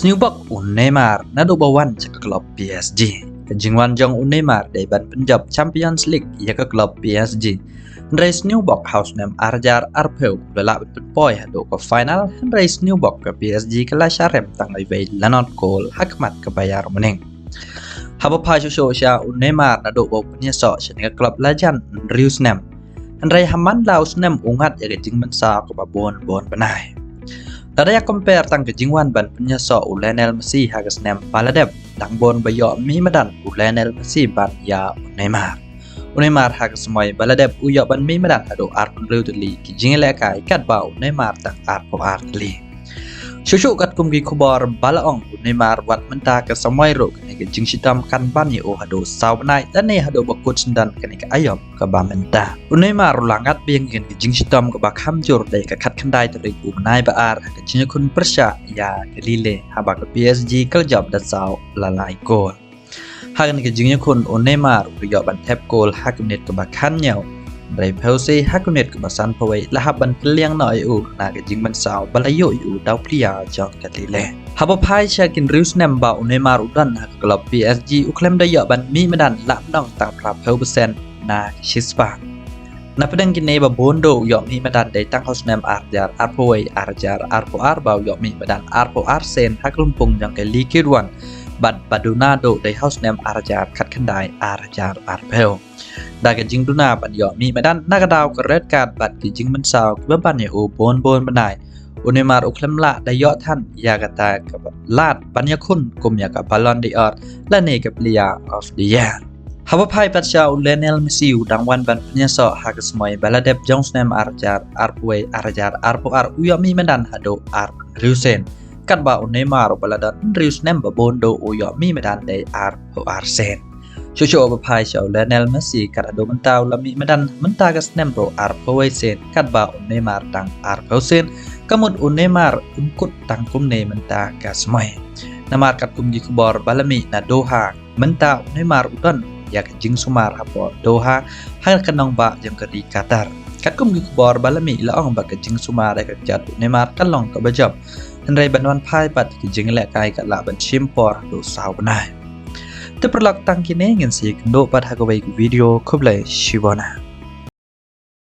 Snewbok Neymar na dubawan sa klub PSG. Kajingwan jong Neymar day ban Punjab Champions League ia ke klub PSG. Henry Snewbok house nem arjar arpeu lala penpoy hado ke final Henry Snewbok ke PSG ke la syarem tang ai lanot gol hakmat ke bayar meneng. Haba pa show Neymar na do punya so ke klub lajan Rius nem. Henry haman laus nem ungat ya jing mensa ke babon bon benai. Tadaya compare tang kejingwan ban penyeso Lionel Messi hagas nem paladep tang bon bayo mi madan Lionel Messi ban ya Neymar. Neymar hagas moy baladep uyo ban mi madan ado art reutli kijingele kai kat bau Neymar tang art po artli. Shushu kat kumgi kubor balaong Neymar wat menta ke samoy ro kene ke jing sitam kan ban ye o hado sawnai dan ne hado bakut sendan kene ke ayom ke ba menta. Neymar langat biang ke jing sitam ke ba khamjur dai ke khat khandai tari u nai ba ar ke jing kun persya ya ke lile haba ke PSG ke job da saw lalai gol. Hagan ke jing kun Neymar yo ban tap gol hakunet ke ba khan nyau. Dari Pelse hakunet ke basan pawai lahaban keliang na eu na ke jing ban saw balayo eu dau plia jong ke lile. Haba pai syakin rius nem ba Neymar udan hak klub PSG uklem da yo ban mi medan lam dong tang pra % na shispa. Na pedang kini ba bondo yo mi medan dai tang house nem arjar arpoi arjar arpo arbau yo mi medan arpo arsen hak lumpung jong ke likirwan bad badunado dai house nem arjar kat khandai arjar arpel. Da ke jing duna ban yo mi medan nakadaw ke red card bad ke jing men saw ke ban ye o bon benai. Neymar uklem la da yo than ya kata ke lat banya kun kum ya ka Ballon d'Or la ne ke player of the year. Haba pai patcha Lionel Messi udang wan ban penyeso hagas moy baladep Jones nem arjar arpwe arjar arpo ar uyo mi medan hado ar Riusen. Kat ba Neymar baladan Rius nem ba bondo uyo mi medan de arpo arsen. Shusho ba pai shaw Lionel Messi kat ado mentaw la mi medan mentagas nem ro arpo sen kat ba Neymar tang arpo sen. Kamut Neymar unkut tangkum ne menta kasmoy. Namar kat kumgi kubor balami na Doha menta Neymar udan ya jing sumar hapo Doha hal kanong ba jang keri Qatar. Kat kumgi kubor balami laong ba jing sumar ka jat Neymar kalong ka bajab. Henry banwan pai pat jing le kai kat la ban chimpor do saw banai. Te perlak tang kine ngin si kendo pat hagawai video kublai shibona.